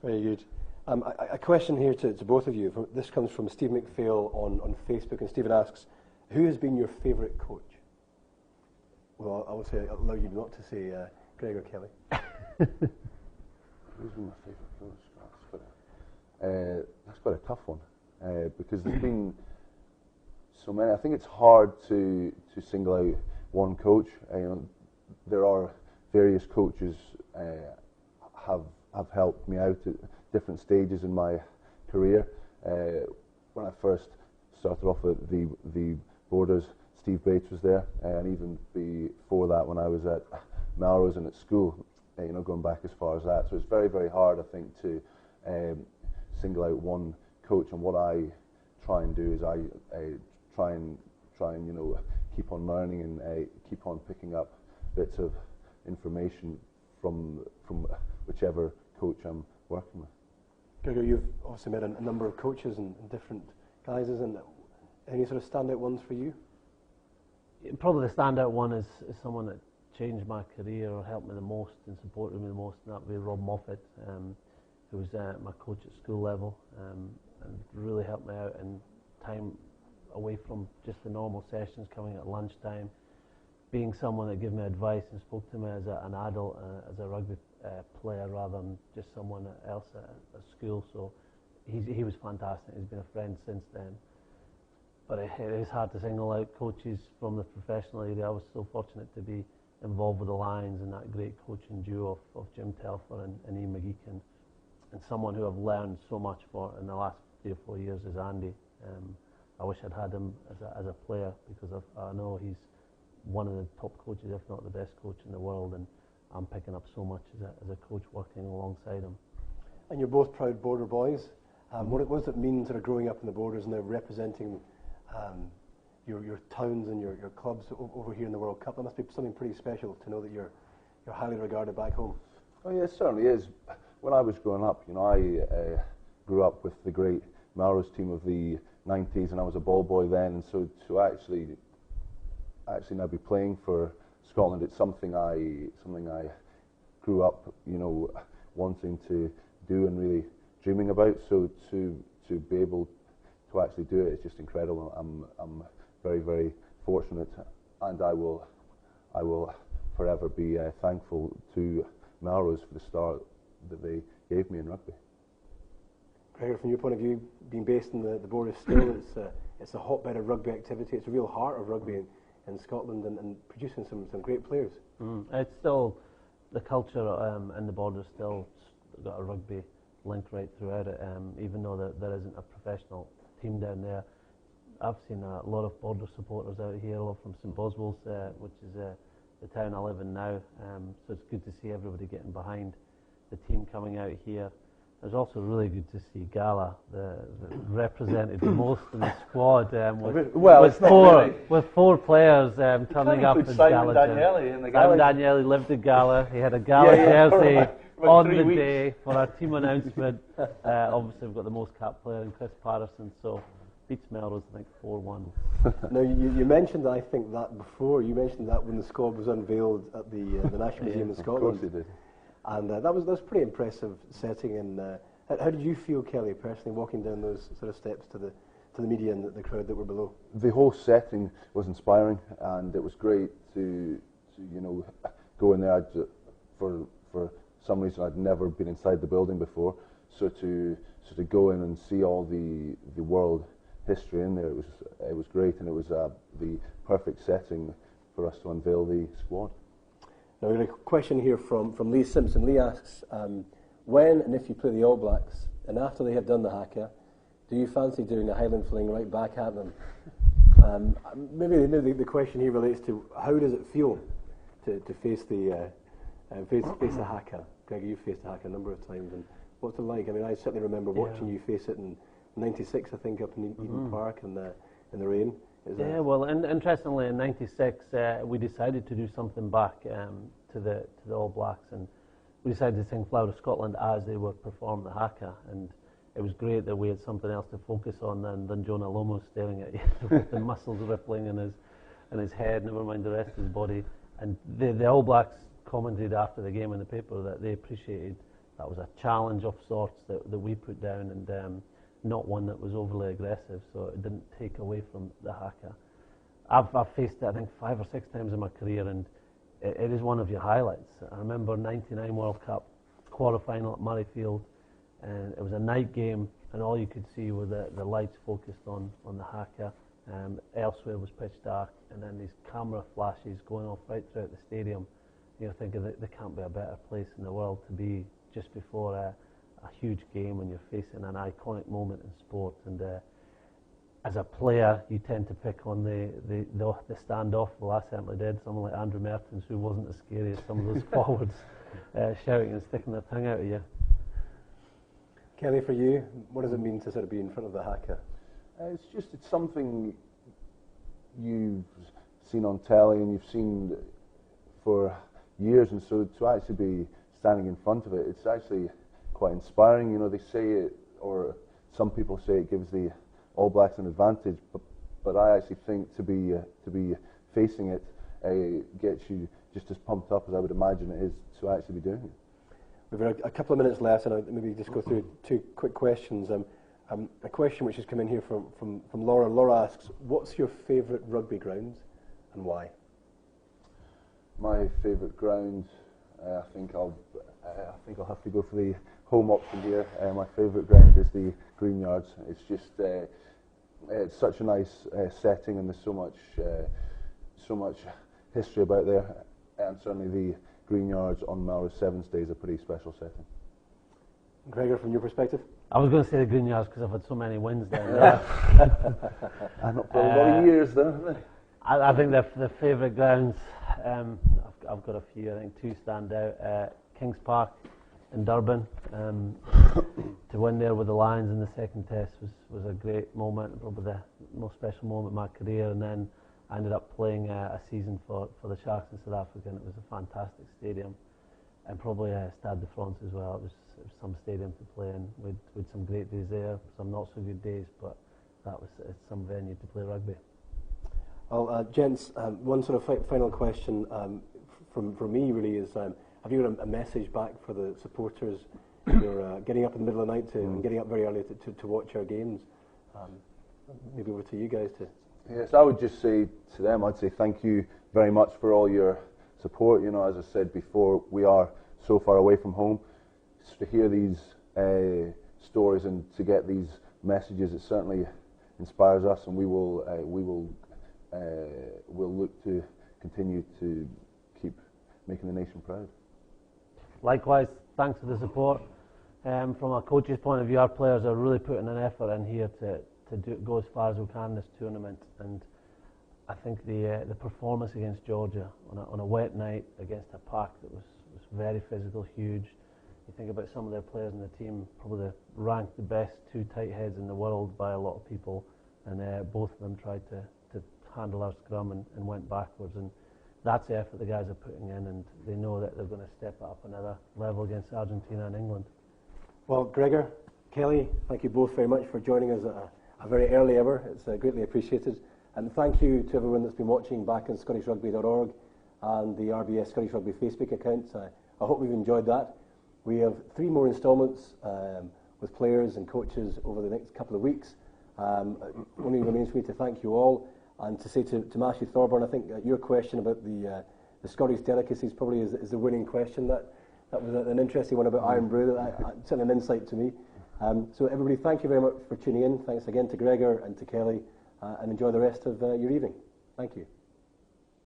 Very good. A question here to both of you. This comes from Steve McPhail on Facebook, and Stephen asks, who has been your favourite coach? Well, I will allow you not to say Gregor Kelly. Who's been my favourite coach? That's quite a tough one, because there's been so many. I think it's hard to single out one coach. There are various coaches have helped me out at different stages in my career. When I first started off at the Borders, Steve Bates was there, and even before that, when I was at Melrose and at school, going back as far as that. So it's very, very hard, I think, to single out one coach. And what I try and do is I try and keep on learning and keep on picking up bits of information from whichever coach I'm working with. Gregor, you've obviously met a number of coaches and different guises, and any sort of standout ones for you? Probably the standout one is someone that changed my career or helped me the most and supported me the most, and that would be Rob Moffat, who was my coach at school level, and really helped me out in time away from just the normal sessions, coming at lunchtime, being someone that gave me advice and spoke to me as an adult, as a rugby player, rather than just someone else at school. So he was fantastic. He's been a friend since then. But it is hard to single out coaches from the professional area. I was so fortunate to be involved with the Lions and that great coaching duo of Jim Telfer and Ian McGeechan, and someone who I've learned so much for in the last 3 or 4 years is Andy. I wish I'd had him as a player, because I know he's one of the top coaches, if not the best coach in the world, and I'm picking up so much as a coach working alongside him. And you're both proud Border boys. What does it mean sort of growing up in the Borders and now representing your towns and your clubs over here in the World Cup? That must be something pretty special to know that you're highly regarded back home. Oh yeah, it certainly is. When I was growing up, I grew up with the great Melrose team of the 90s, and I was a ball boy then, and so to actually now be playing for Scotland, it's something I grew up, wanting to do and really dreaming about. So to be able to actually do it is just incredible. I'm very, very fortunate, and I will forever be thankful to Melrose for the start that they gave me in rugby. Gregor, from your point of view, being based in the Borders still, it's a hotbed of rugby activity. It's a real heart of rugby in Scotland, and producing some great players. It's still, the culture in the Borders still got a rugby link right throughout it, even though there isn't a professional team down there. I've seen a lot of Border supporters out here, a lot from St Boswell's, which is the town I live in now, so it's good to see everybody getting behind the team coming out here. It's also really good to see Gala, that represented the most in the squad, with four players turning up in Gala. Simon Danieli lived at Gala. He had a Gala jersey on the day for our team announcement. Obviously, we've got the most cap player in Chris Patterson, so beats Melrose, I think, 4-1. Now, you mentioned, I think, that before. You mentioned that when the squad was unveiled at the National Museum in Scotland. Of course you did. And that was pretty impressive setting. And how did you feel, Kelly, personally, walking down those sort of steps to the media and the crowd that were below? The whole setting was inspiring, and it was great to go in there. For some reason, I'd never been inside the building before, so to go in and see all the world history in there, it was great, and it was the perfect setting for us to unveil the squad. Now, we have a question here from Lee Simpson. Lee asks, when and if you play the All Blacks, and after they have done the haka, do you fancy doing a Highland fling right back at them? Maybe the question here relates to how does it feel to face the haka? Gregor, you faced the haka a number of times, and what's it like? I mean, I certainly remember watching you face it in '96, I think, up in Eden Park in the rain. Well, interestingly, in '96, we decided to do something back to the All Blacks, and we decided to sing Flower of Scotland as they were performing the haka, and it was great that we had something else to focus on than Jonah Lomo staring at you with the muscles rippling in his head, never mind the rest of his body. And the All Blacks commented after the game in the paper that they appreciated that was a challenge of sorts that we put down, and not one that was overly aggressive, so it didn't take away from the haka. I've faced it, I think, 5 or 6 times in my career, and it is one of your highlights. I remember '99 World Cup quarter-final at Murrayfield, and it was a night game, and all you could see were the lights focused on the haka. Elsewhere was pitch dark, and then these camera flashes going off right throughout the stadium. You're thinking that there can't be a better place in the world to be just before a huge game when you're facing an iconic moment in sport. And as a player, you tend to pick on the standoff. Well, I certainly did. Someone like Andrew Mertens, who wasn't as scary as some of those forwards, shouting and sticking their tongue out at you. Kelly, for you, what does it mean to sort of be in front of the haka? It's something you've seen on telly and you've seen for years, and so to actually be standing in front of it, it's actually quite inspiring. You know, they say it, or some people say it gives the All Blacks an advantage, but I actually think to be facing it gets you just as pumped up as I would imagine it is to actually be doing it. We've got a couple of minutes left, and I'll maybe just go through 2 quick questions. A question which has come in here from Laura. Laura asks, what's your favourite rugby ground and why? My favourite ground, I think I'll have to go for the home option here. My favourite ground is the Green Yards. It's just it's such a nice setting, and there's so much history about there, and certainly the Green Yards on Melrose Sevens Day is a pretty special setting. Gregor, from your perspective? I was going to say the Green Yards because I've had so many wins down there. I've not played a lot of years there. I think the favourite grounds, I've got a few. I think 2 stand out. Kings Park in Durban. To win there with the Lions in the second test was a great moment, probably the most special moment of my career. And then I ended up playing a season for the Sharks in South Africa, and it was a fantastic stadium. And probably Stade de France as well. It was some stadium to play in with some great days there, some not so good days, but that was some venue to play rugby. Well, gents, one sort of final question from me really is, have you got a message back for the supporters? You're getting up in the middle of the night and getting up very early to watch our games. Maybe over to you guys to... Yes, I would just say to them, I'd say thank you very much for all your support. You know, as I said before, we are so far away from home. So to hear these stories and to get these messages, it certainly inspires us, and we'll look to continue to keep making the nation proud. Likewise, thanks for the support. From a coach's point of view, our players are really putting an effort in here to go as far as we can in this tournament, and I think the performance against Georgia on a wet night against a pack that was very physical, huge. You think about some of their players in the team, probably ranked the best 2 tight heads in the world by a lot of people, and both of them tried to handle our scrum and went backwards, and that's the effort the guys are putting in, and they know that they're going to step up another level against Argentina and England. Well, Gregor, Kelly, thank you both very much for joining us at a very early hour. It's greatly appreciated. And thank you to everyone that's been watching back on ScottishRugby.org and the RBS Scottish Rugby Facebook account. I hope you've enjoyed that. We have 3 more instalments with players and coaches over the next couple of weeks. Only remains for me to thank you all and to say to Matthew Thorburn, I think your question about the Scottish delicacies probably is the winning question. That was an interesting one about Iron Brew. That's an insight to me. So everybody, thank you very much for tuning in. Thanks again to Gregor and to Kelly, and enjoy the rest of your evening. Thank you.